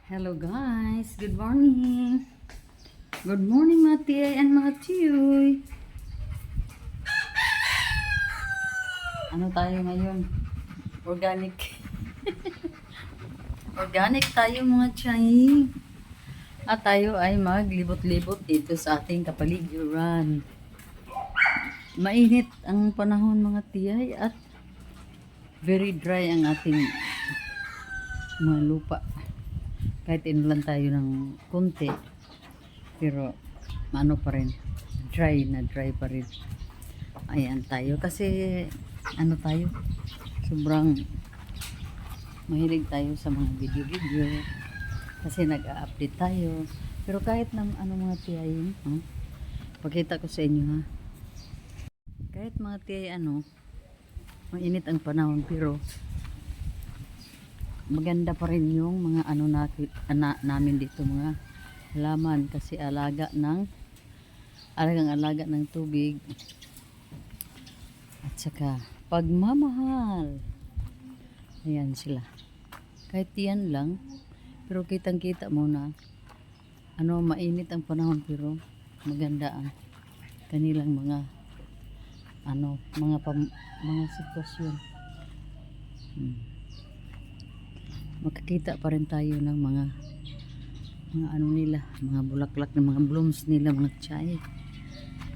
Hello guys, good morning. Good morning mga tiyay and mga tiyoy. Ano tayo ngayon? Organic. Organic tayo mga tiyay. At tayo ay maglibot-libot dito sa ating kapaligiran. Mainit ang panahon mga tiyay at very dry ang ating mga lupa. Kahit inulan tayo ng konti, pero ano pa rin, dry pa rin. Ayan tayo kasi ano tayo, sobrang mahilig tayo sa mga video kasi nag-a-update tayo. Pero kahit na ano mga tiyayin, pakita ko sa inyo ha. Kahit mga tiyay mainit ang panahon, pero maganda pa rin yung mga namin dito, mga halaman, kasi alagang alaga ng tubig at saka pagmamahal. Ayan sila, kahit yan lang, pero kitang kita mo na mainit ang panahon, pero maganda ang kanilang mga mga sitwasyon. Makikita pa rin tayo ng mga nila, mga bulaklak na mga blooms nila mga chay.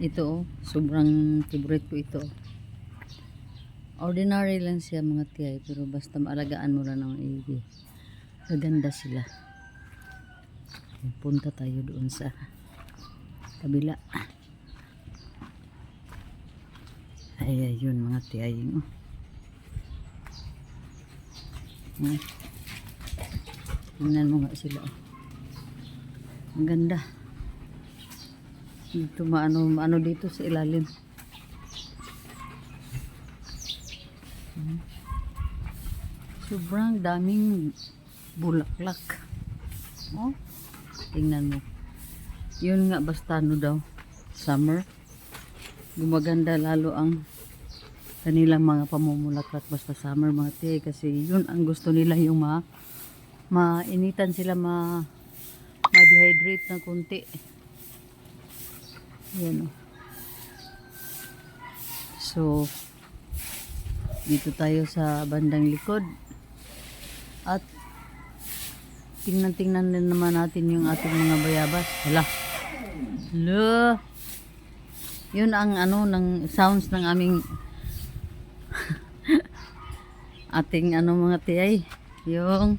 Ito sobrang favorite ko ito. Ordinary lang siya mga tiyay, pero basta maalagaan mo lang ng ibi, gaganda sila. Punta tayo doon sa kabila. Ay, yun mga tiyay. Tingnan mo nga sila. Ang ganda. Dito maano dito sa ilalim. Sobrang daming bulaklak. Oh, tingnan mo. Yun nga, basta daw, summer, gumaganda lalo ang kanilang mga pamumulaklak basta summer mga tiye, kasi yun ang gusto nila, yung mainitan sila, ma-dehydrate na kunti. Yan. So dito tayo sa bandang likod at tingnan din naman natin yung ating mga bayabas. Hala, yun ang ng sounds ng aming ating mga tiyay, yung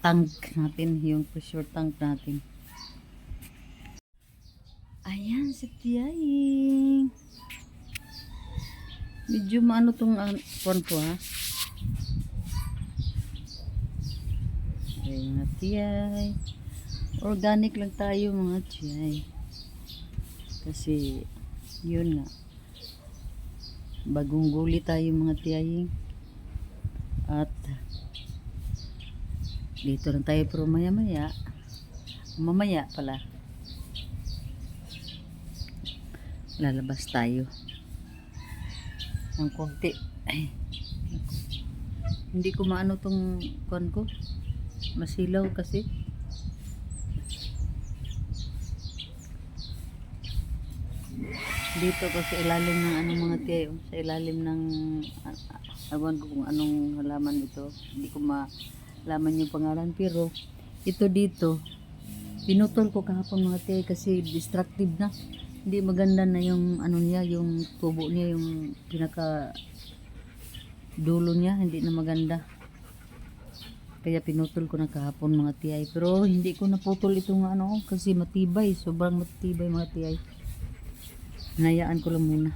tank natin, yung pressure tank natin. Ayan si tiyay, medyo tong phone ko ha. Ayan mga tiyay, organic lang tayo mga tiyay, kasi yun nga, bagong guli tayo mga tiyay, at dito lang tayo, pero mamaya pala lalabas tayo ng konti. Ay, hindi ko maano tong kuwan ko, masilaw kasi. Dito ko sa ilalim ng mga tiyayo, sa ilalim ng awan ko kung anong halaman ito, hindi ko malaman yung pangalan, pero ito dito pinutol ko kahapon mga tiyayo kasi destructive na, hindi maganda na yung niya, yung tubo niya, yung pinaka dulo niya, hindi na maganda, kaya pinutol ko na kahapon mga tiyay. Pero hindi ko naputol itong kasi matibay, sobrang matibay mga tiyay. Hinayaan ko lang muna.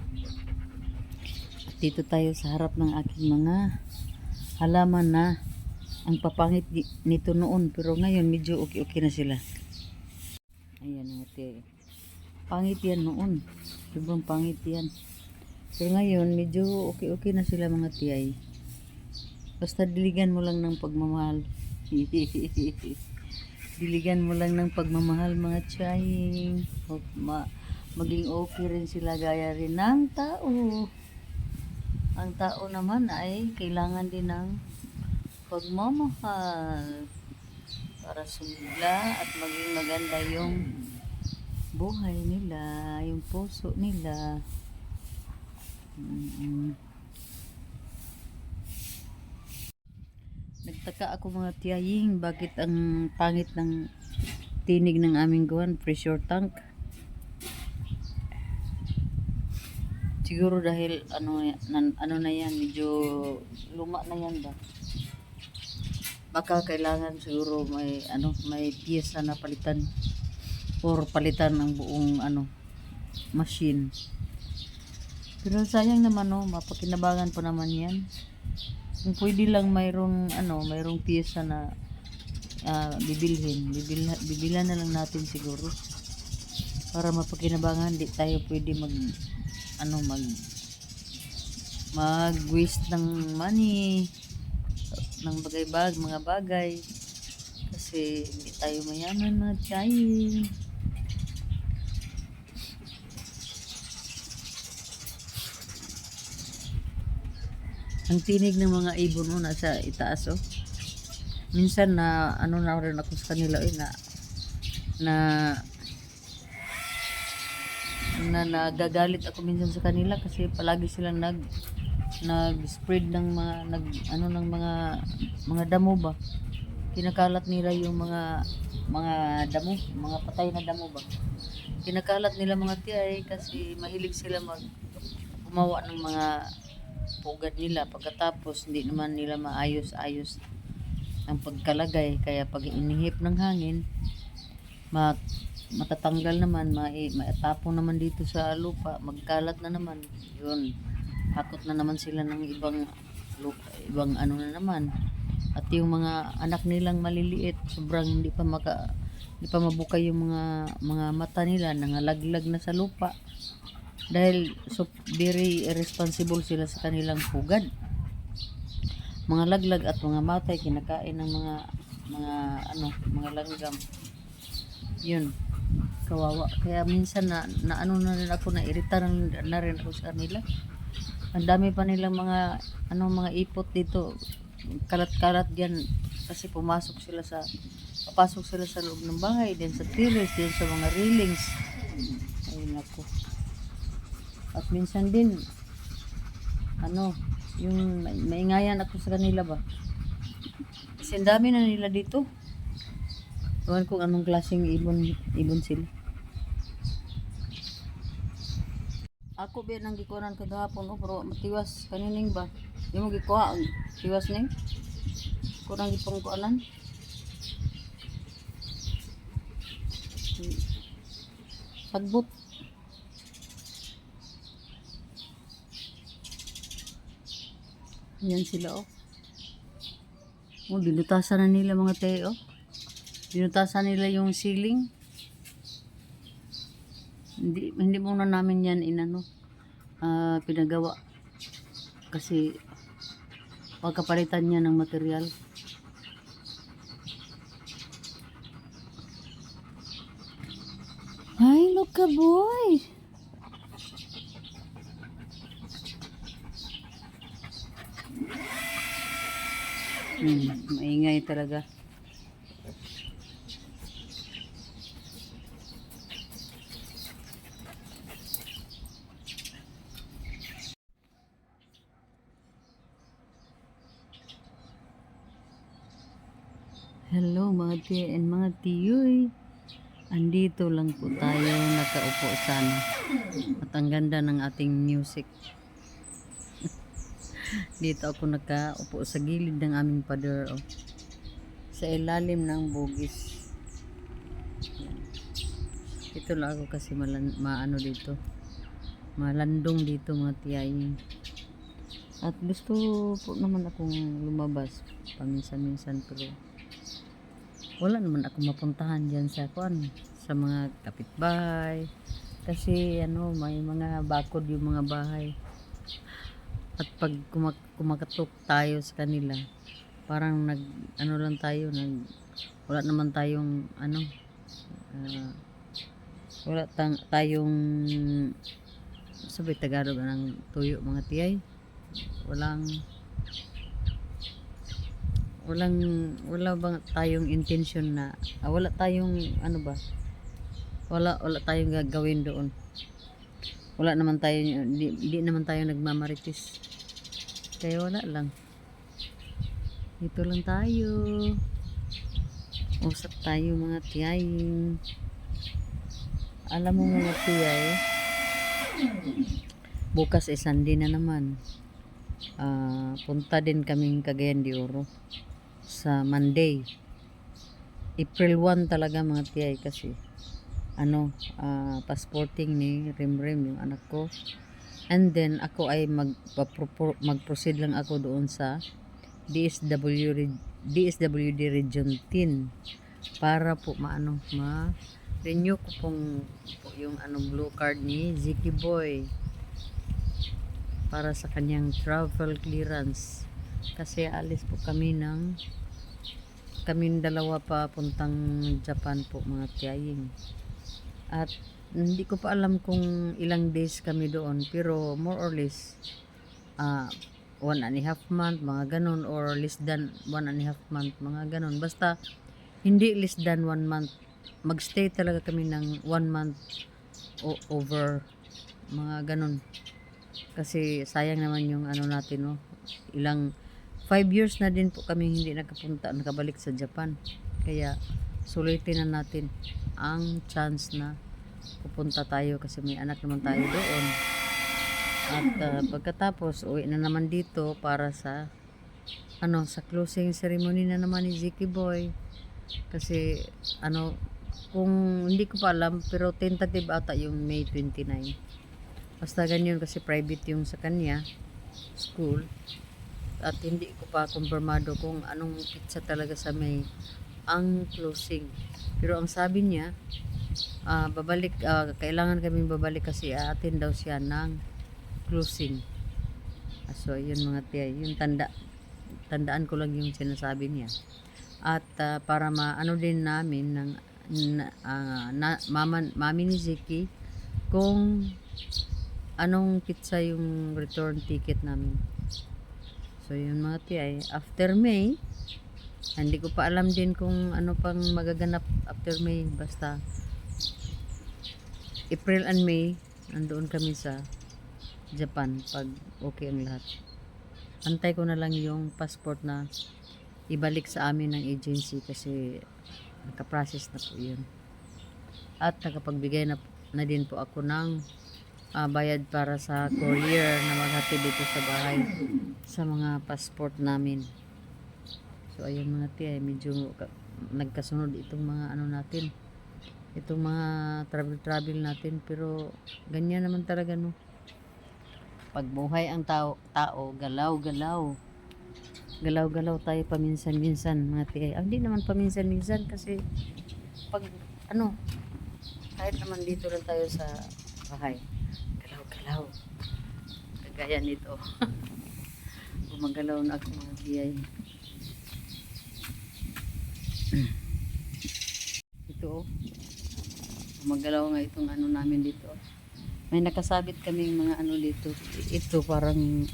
At dito tayo sa harap ng aking mga halaman na ang papangit nito noon, pero ngayon medyo okay na sila. Ayan mga tiyay, pangit yan noon, sobrang pangit yan, pero ngayon medyo okay na sila mga tiyay. Basta diligan mo lang ng pagmamahal. Diligan mo lang ng pagmamahal mga tiyay, maging okay rin sila, gaya rin ng tao. Ang tao naman ay kailangan din ng pagmamahal para sumigla at maging maganda yung buhay nila, yung puso nila. Mm. Nagtaka ako mga tiyaying bakit ang pangit ng tinig ng aming gawan, pressure tank. Siguro dahil ano na yan, medyo luma na yan ba. Baka kailangan siguro may piyesa na palitan or palitan ng buong machine. Pero sayang naman mapakinabangan pa naman yan. Kung pwede lang mayroong piyesa na bibilhan na lang natin siguro para mapakinabangan. Di tayo pwede mag waste ng money ng mga bagay kasi hindi tayo mayaman mga tiyayin. Ang tinig ng mga ibon nasa itaas minsan na na rin ako sa kanila na nagagalit ako minsan sa kanila kasi palagi silang nag-spread ng ng mga damo ba. Kinakalat nila yung mga damo, mga patay na damo ba. Kinakalat nila mga tiyay kasi mahilig sila gumawa ng mga pugad nila, pagkatapos hindi naman nila maayos-ayos ang pagkalagay, kaya pag inihip ng hangin matatanggal naman, maitapon naman dito sa lupa, magkalat na naman yun, hakot na naman sila ng ibang lupa, na naman. At yung mga anak nilang maliliit, sobrang hindi pa mabuka yung mga mata nila, nangalaglag na sa lupa dahil very irresponsible sila sa kanilang pugad. Mga laglag at mga matay kinakain ng mga langgam. Yun, kawawa. Kaya minsan na rin ako, nairita na rin ako sa kanila. Ang dami pa nilang mga ipot dito, kalat-kalat diyan kasi papasok sila sa loob ng bahay, din sa terrace, din sa mga railings. Ay nako. At minsan din yung maingayan ako sa kanila ba kasi ang dami na nila dito. Ewan kung anong klaseng ibon sila. Ako ba nang gikuhanan kagahapon pero matiwas kanining ba di mo gikuha ang tiwas ning kurang gipang kuanan. Sagbot. Yan sila binutasan na nila mga teo. Binutasan nila yung ceiling. Hindi muna namin yan pinagawa kasi pagkapalitan niya ng material. Hi, look ka boy. Maingay talaga. Hello mga tiya and mga tiyoy. Andito lang po tayo nakaupo sana. At ang ganda ng ating music. Dito ako nakaupo sa gilid ng aming pader sa ilalim ng bugis. Ito lang ako kasi dito. Malandong dito mga tiyay. At gusto po naman akong lumabas paminsan-minsan pero wala naman ako mapuntahan dyan sa mga kapitbahay kasi may mga bakod yung mga bahay at pag kumakatok tayo sa kanila parang lang tayo wala naman tayong tayong sabi Tagalog ng tuyo mga tiyay, Walang walang wala bang tayong intention na wala tayong ano ba, wala tayong gagawin doon. Wala naman tayo, di naman tayo nagmamarites. Kaya wala lang. Dito lang tayo. Usap tayo mga tiyaying. Alam mo mga tiyay, bukas ay Sunday na naman. Punta din kaming Cagayan de Oro sa Monday. April 1 talaga mga tiyay kasi passporting ni Rimrim yung anak ko. And then ako ay mag-proceed lang ako doon sa DSWD Region 10 para po ma-renew ko po yung blue card ni Ziki Boy para sa kanyang travel clearance kasi alis po kaming dalawa pa puntang Japan po mga tiyaying. At hindi ko pa alam kung ilang days kami doon, pero more or less 1.5 month mga ganon, or less than 1.5 month mga ganon. Basta hindi less than 1 month. Magstay talaga kami ng 1 month over mga ganon. Kasi sayang naman yung natin, no? 5 years na din po kami hindi nakabalik sa Japan. Kaya sulitin na natin ang chance na pupunta tayo kasi may anak naman tayo doon. At pagkatapos uwi na naman dito para sa sa closing ceremony na naman ni Ziki Boy. Kasi kung hindi ko pa alam, pero tentative ata yung May 29. Basta ganyan kasi private yung sa kanya school. At hindi ko pa kumpirmado kung anong pizza talaga sa May ang closing. Pero ang sabi niya, kailangan kaming babalik kasi aatin daw siya ng closing. So yun mga tiya, yung tandaan ko lang yung sinasabi niya. At para maano din namin ng mami ni Ziki kung anong pizza yung return ticket namin. So yun mga tiya, after May, hindi ko pa alam din kung ano pang magaganap after May. Basta April and May nandoon kami sa Japan pag okay ang lahat. Antay ko na lang yung passport na ibalik sa amin ng agency kasi nakaprocess na po yun. At nakapagbigay na din po ako ng bayad para sa courier na maghatid dito sa bahay sa mga passport namin. So ayun mga tiya, medyo nagkasunod itong mga natin, itong mga travel natin, pero ganyan naman talaga, no? Pagbuhay ang tao, galaw-galaw tayo paminsan-minsan mga tiya. Hindi naman paminsan-minsan kasi pag kahit naman dito lang tayo sa bahay, galaw-galaw kagaya nito. Gumagalaw na ako mga tiya. Ito gumagalaw nga itong namin dito. May nakasabit kaming mga dito. Ito parang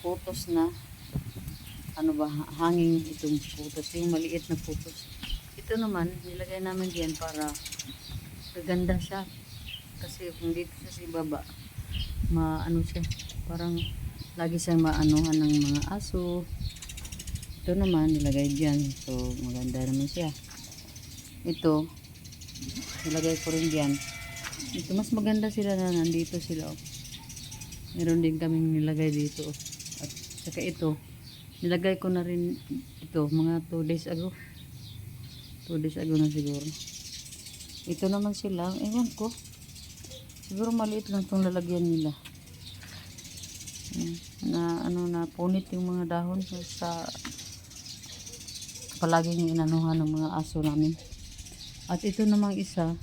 putos na hanging itong putos, yung maliit na putos. Ito naman nilagay namin diyan para gaganda siya kasi kung dito sa baba siya, parang lagi siyang maanuhan ng mga aso. Ito naman nilagay diyan, so maganda naman siya. Ito nilagay ko rin diyan. Ito mas maganda sila na nandito sila. Meron din kaming nilagay dito. At saka ito nilagay ko na rin ito mga 2 days ago. 2 days ago na siguro. Ito naman sila, ewan ko, siguro maliit lang itong lalagyan nila na punit yung mga dahon sa palaging inanuhan ng mga aso namin. At ito namang isang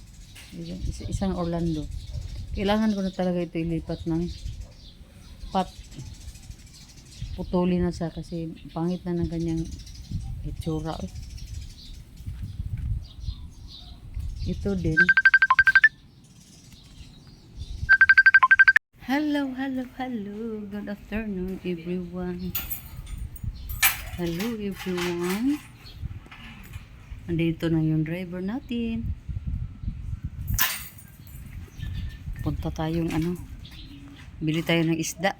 Orlando, kailangan ko na talaga ito ilipat ng pot. Putulin na siya kasi pangit na ng kanyang itsura. Ito din Hello, hello, hello. Good afternoon, everyone. Hello, everyone. Andito na yung driver natin. Punta tayong bili tayo ng isda.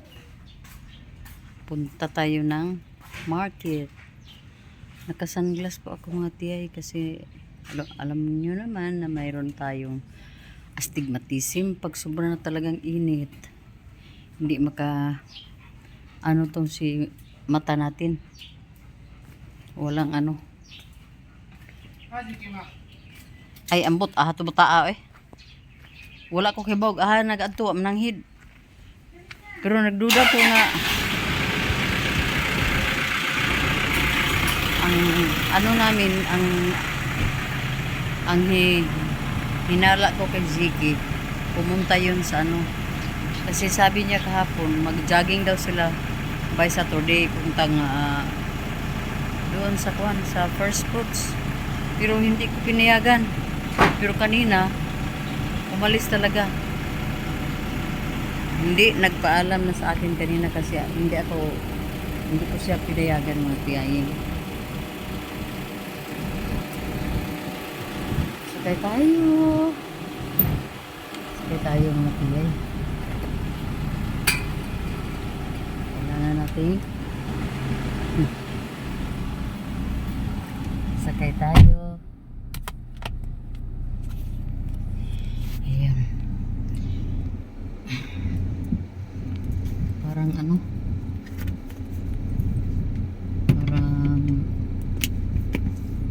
Punta tayo ng market. Naka-sunglass po ako mga tiyay kasi alam niyo naman na mayroon tayong astigmatism pag sobra na talagang init. Hindi tong si mata natin. Walang Ay ambot to bataa Wala ko kibawg nagadto mananghid. Pero nagduda ko nga namin hinala ko kay Ziggy pumunta yun sa kasi sabi niya kahapon mag-jogging daw sila by Saturday puntang doon sa first fruits pero hindi ko pinayagan pero kanina umalis talaga hindi nagpaalam na sa akin kanina kasi hindi ko siya pinayagan mga tiyayin. Sakay tayo mga tiyay. Kailangan natin sakay tayo. Ayan.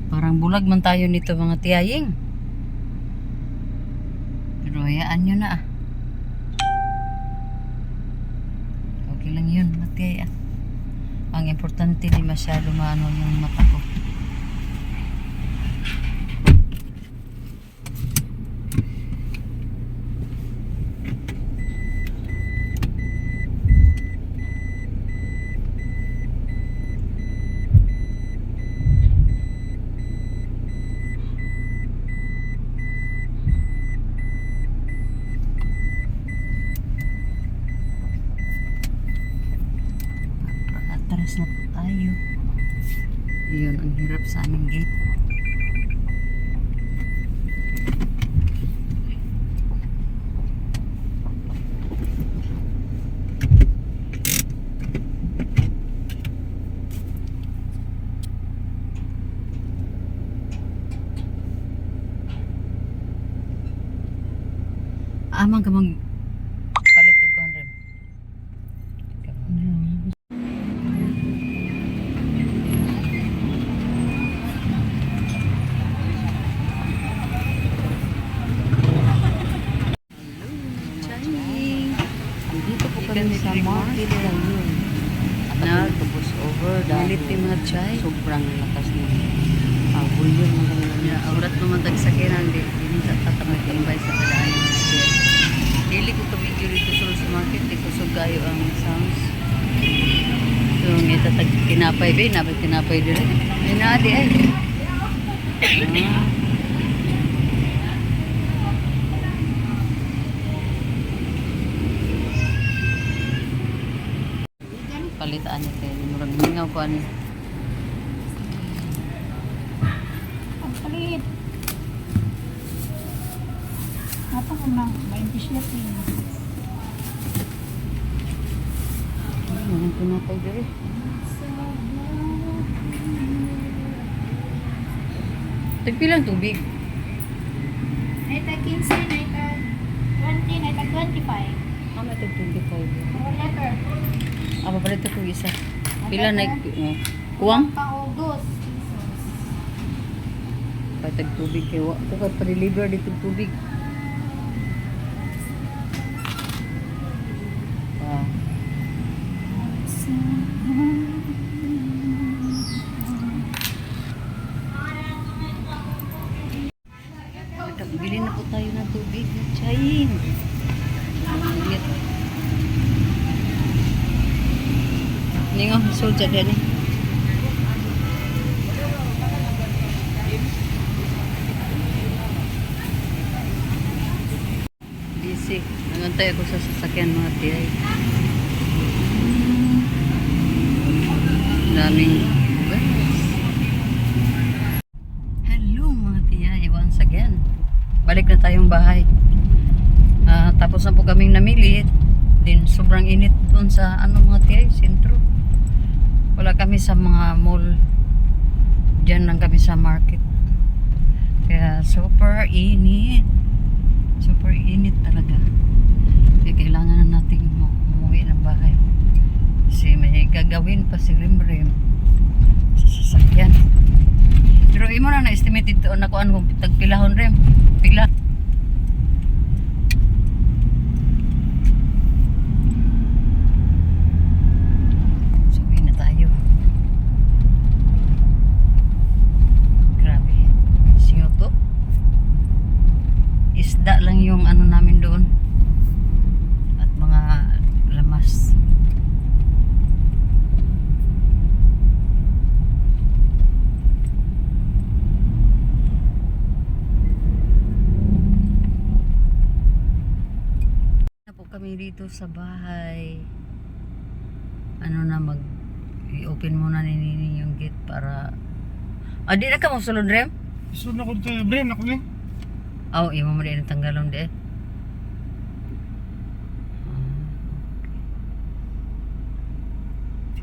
Parang bulag man tayo nito mga tiyaying. Pero hayaan nyo na okay lang yun mga tiyay Ang importante di masyado yung mata ko. Atras na po tayo. Yun ang hirap sa aming gate. Amang ka palit og kuan rin. Dito po kami sa market ngayon. Nagtubos over dahil mga chay. Sobrang lakas ng bulyon mo kanina. Aurat naman tagsakiran din. Hindi tatamay kambay sa kadaan. Dili ko ka-video dito sa market. Di ko sugayo ang sounds. So, ngita tinapay ba? Napay tinapay din. Yan na adi ay. Palitaan niya kayo. Murag mingaw ko Ang palit. Apa ko na, may bislet yun. Ang tinapay din. Tagpilang tubig. Naita 15, naita 20, naita 25. May tag-25. More letter. Papalit ko isa. Pila na kuwang? Pang dos. Patag tubig kayo. Ako kay pa-deliver dito tubig. Bili na po tayo ng tubig. Chayin. Ningo, soldier din busy. Nangan bantay ako sa sasakyan mga tiyay. Daming guys. Hello mga tiyay, once again. Balik na tayong bahay. Tapos na po kaming namili. Din sobrang init doon sa mga tiyay, sentro. Wala kami sa mga mall. Diyan lang kami sa market. Kaya super init. Super init talaga. Kaya kailangan na natin umuwi ng bahay. Kasi may gagawin pa si Rimrim sa sasakyan. Pero imo na na-estimate ito na kuan kung tagpilahon Rim. Pila. Sabi na tayo. Grabe. Singo to. Isda lang yung namin doon. At mga lamas. Kami dito sa bahay. I-open muna ni Nini yung gate para di na ka mo sulod Rem? Isun ako dito, Bren, ako ni. Imo mo din tanggalon di.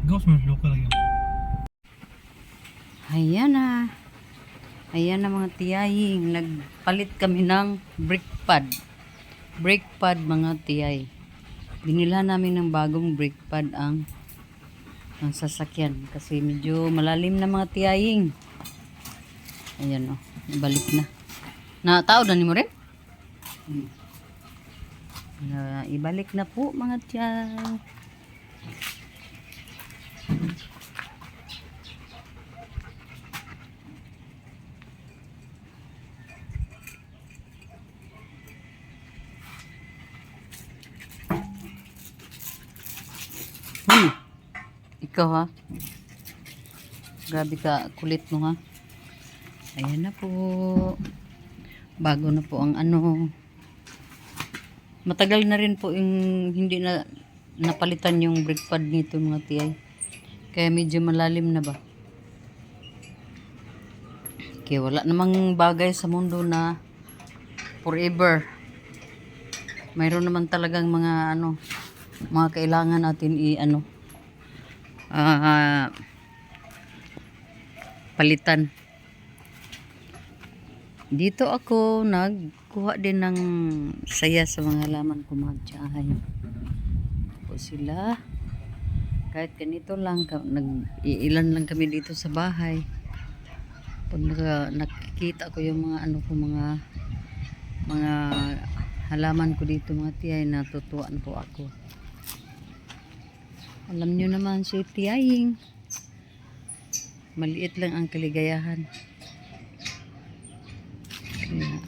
Ghost man local lagi. Ayan na. Ayan na mga tiyaying. Nagpalit kami ng brake pad. Brake pad mga tiyay. Binila namin ng bagong brake pad ang sasakyan. Kasi medyo malalim na mga tiyaying. Ayan o. Balik na. Natao na ni mo rin? Ibalik na po mga tiyay. Ikaw ha. Grabe ka, kulit mo ha. Ayan na po. Bago na po ang matagal na rin po yung hindi na napalitan yung brake pad nito mga tiyay. Kaya medyo malalim na ba. Kaya wala namang bagay sa mundo na forever. Mayroon naman talagang mga mga kailangan natin palitan. Dito ako nagkuha din ng saya sa mga halaman ko mga tiyahay. Po sila. Kahit ganito lang, iilan lang kami dito sa bahay. Pag nakikita ko yung mga mga halaman ko dito mga tiyay, natutuwan po ako. Alam nyo naman si tiyaying. Maliit lang ang kaligayahan.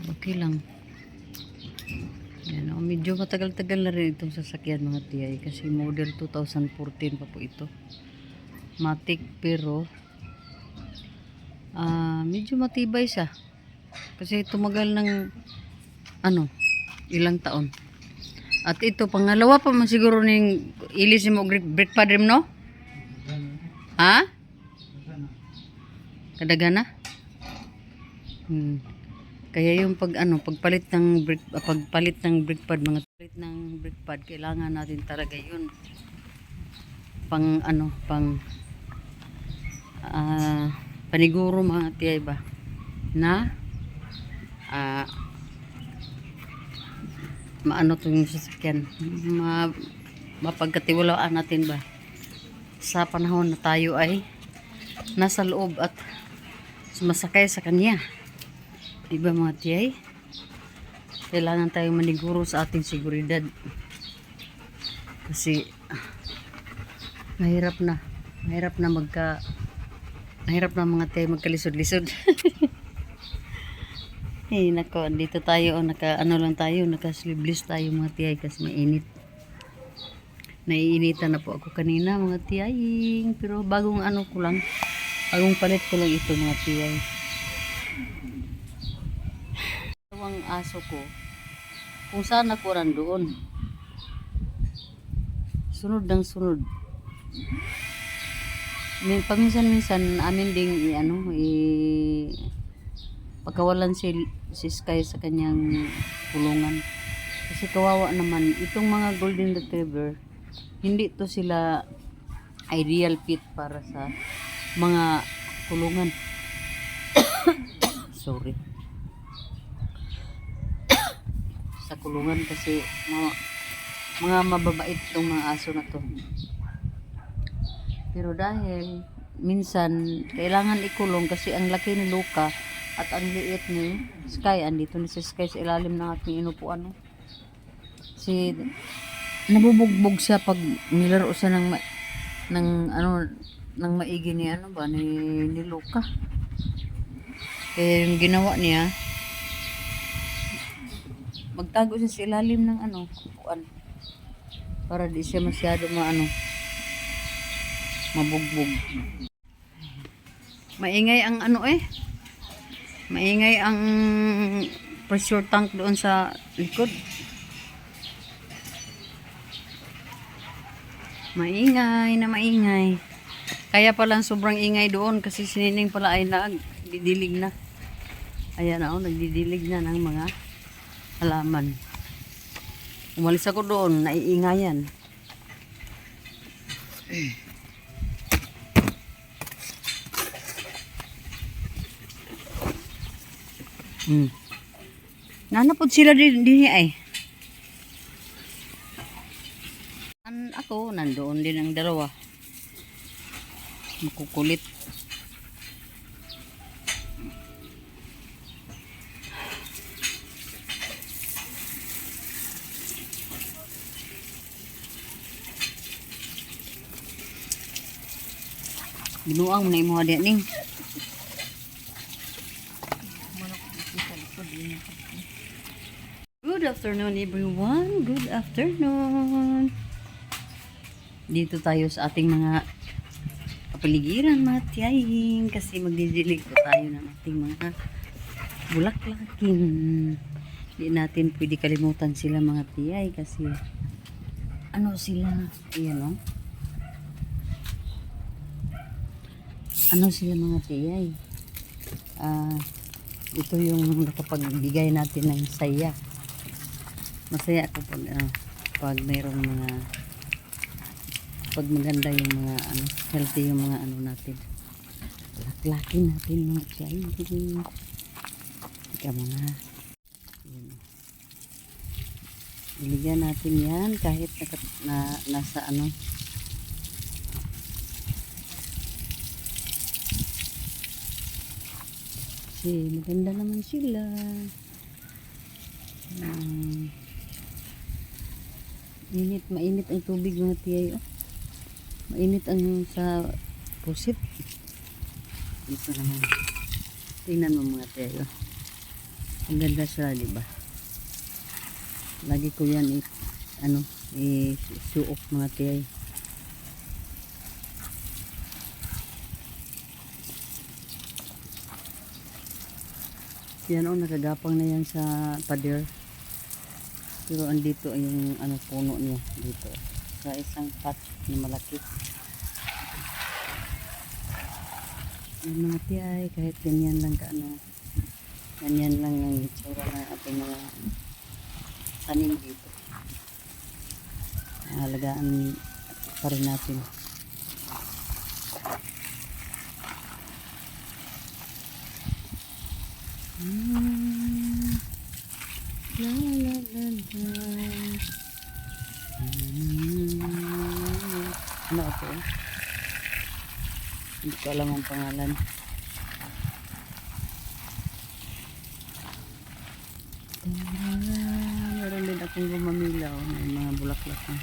Okay lang. Yan, medyo matagal-tagal na rin itong sasakyan mga tiyay kasi model 2014 pa po ito. Matic pero medyo matibay siya. Kasi tumagal ng ilang taon. At ito pangalawa pa man siguro ning ilis mo brake pad rim no? Ha? Kadagana? Kaya yung pagpalit ng brake pad kailangan natin talaga yun. Paniguro mga tiyay ba na maano itong sasakyan, mapagkatiwalaan natin ba sa panahon na tayo ay nasa loob at sumasakay sa kanya, diba mga tiyay? Kailangan tayong maniguro sa ating seguridad kasi mahirap na mga tiyay magkalisod-lisod. Nako, dito tayo naka-sleeveless tayo mga tiyay kasi mainit. Naiinitan na po ako kanina mga tiyaying, pero bagong palit ko lang ito mga tiyay. Ang aso ko, kung saan ako nandoon, sunod ng sunod. Paminsan-minsan amin ding pagkawalan si Sky sa kanyang kulungan. Kasi kawawa naman itong mga golden retriever, hindi to sila ideal fit para sa mga kulungan. Sorry. Sa kulungan kasi mga mababait tong mga aso na to. Pero dahil minsan kailangan ikulong kasi ang laki ni Luka at ang liit ni Sky, andito ni si Sky sa ilalim ng ating inupuan. No? Si nabubugbog siya pag nilaro siya ng maigi ni ni Luka. Kaya yung ginawa niya, magtago siya sa ilalim ng upuan para di siya masyado mabugbog. Maingay ang maingay ang pressure tank doon sa likod. Maingay na maingay. Kaya palang sobrang ingay doon kasi si Nining pala ay nagdidilig na. Ayan nagdidilig na ng mga halaman. Umalis ako doon, naiingayan. Nanapod sila din ay. Ako, nandoon din ang dalawa. Makukulit. Binuang mo na yung mga diyan ning. Good afternoon everyone. Good afternoon. Dito tayo sa ating mga kapaligiran, mga tiyahin, kasi magdidilig po tayo ng ating mga bulaklakin. Hindi natin pwede kalimutan sila mga tiyay kasi sila, ayan sila mga tiyay. Ito yung nakapagbigay natin ng saya. Masaya ako pag mayroong pag maganda yung mga healthy yung mga natin. Laklaki natin mga tiyay. Ika mga iligyan natin yan kahit nasa kasi maganda naman sila. Mainit ang tubig mga tiyay. Mainit ang sa pusit. Ito naman. Tingnan mo mga tiyay. Ang ganda sila, di ba? Lagi ko yan i-show off mga tiyay. Yan nakagapang na yan sa pader. Pero andito ay yung puno niya dito. Sa isang pot na malaki. Yung mga tiyay, kahit ganyan lang ganyan lang ang itsura ng ating mga tanim dito. Alagaan pa rin natin. La la la la. Ano ito? Hindi ko alam ang pangalan. Meron din akong gumamilaw. May mga bulaklak na.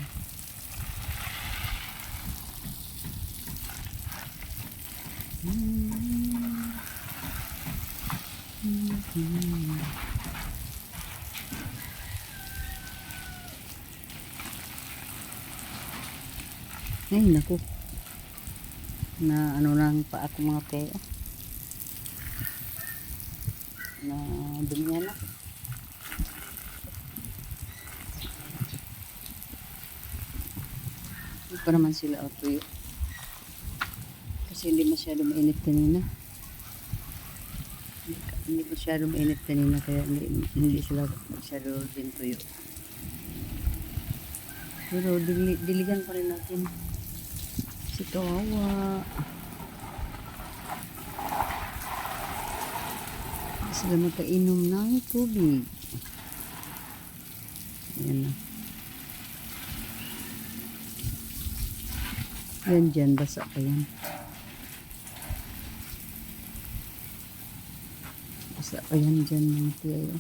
Ay naku, na lang pa ako mga peo na dumiyan na. Hindi pa naman sila tuyo. Kasi hindi masyado mainit kanina. Hindi masyado mainit kanina kaya hindi sila masyado din tuyo. Pero diligan pa rin natin. Si kawawa. Hindi sila makainom ng tubig. Ayan na. Yan dyan, basa pa yan. Basa pa yan dyan mga tiyayo.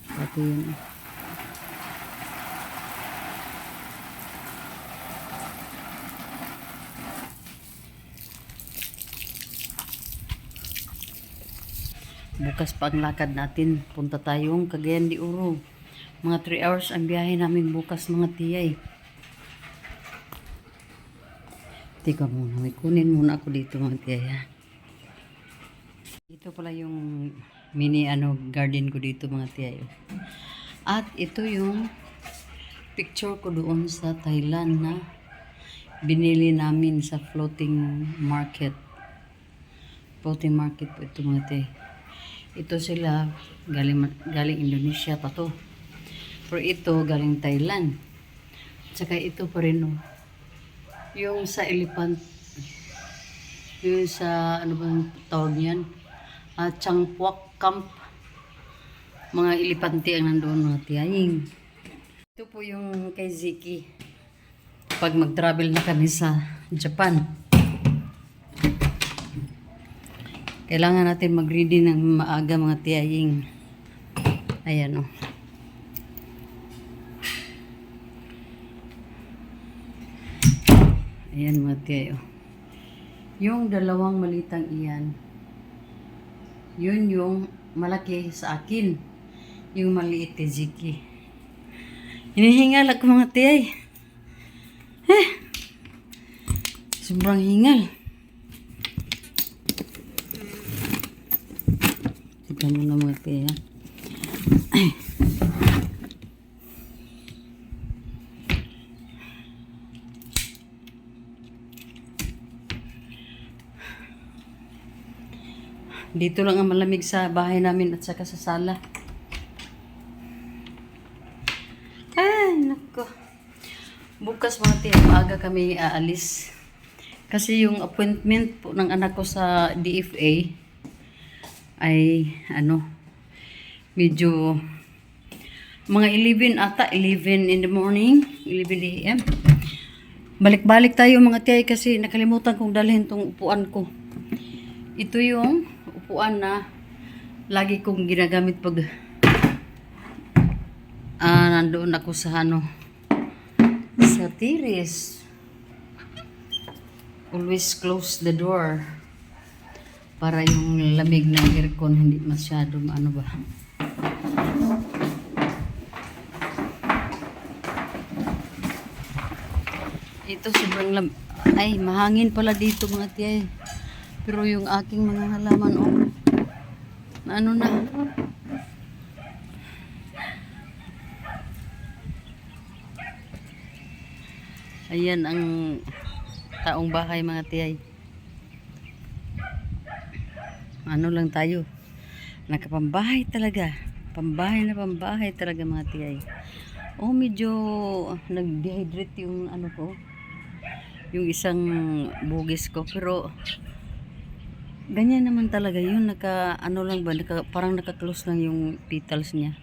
Pati yan. Bukas pa ang lakad natin. Punta tayong Cagayan de Oro. Mga 3 hours ang biyahe namin bukas mga tiyay. Tika muna. May kunin muna ako dito mga tiyay. Ito pala yung mini garden ko dito mga tiyay. At ito yung picture ko doon sa Thailand na binili namin sa floating market. Floating market po ito mga tiyay. Ito sila galing Indonesia pa to. Pero ito galing Thailand. Tsaka ito pa rin yung sa elephant. Yung sa ano bang tawag niyan? Changpuak Camp. Mga elepante ang nandoon mga tiyaying. Ito po yung kay Ziki. Pag mag-travel na kami sa Japan. Kailangan natin mag-ready ng maaga mga tiyaying. Ayan o. Ayan mga tiyayo. Yung dalawang malitang iyan, yun yung malaki sa akin. Yung maliit kay Ziki. Hinihingal ako mga tiyay. Sobrang hingal. Tignan mo na mga tiyay. Dito lang ang malamig sa bahay namin at saka sa sala. Ay, nako. Bukas mga tiyan, maaga kami aalis. Kasi yung appointment po ng anak ko sa DFA ay medyo mga 11 ata, 11 in the morning, 11 a.m. Balik-balik tayo mga tiyan kasi nakalimutan kong dalhin tong upuan ko. Ito yung upuan na lagi kong ginagamit pag nandoon ako sa sa tiris. Always close the door para yung lamig ng aircon hindi masyado ba. Ito sobrang ay mahangin pala dito mga tiyay. Pero yung aking mga halaman, na na. Ayan ang taong bahay mga tiyay. Lang tayo. Nakapambahay talaga. Pambahay talaga mga tiyay. Medyo nag-dehydrate yung ko. Yung isang bugis ko. Pero ganyan naman talaga yun, parang naka-close lang yung petals niya.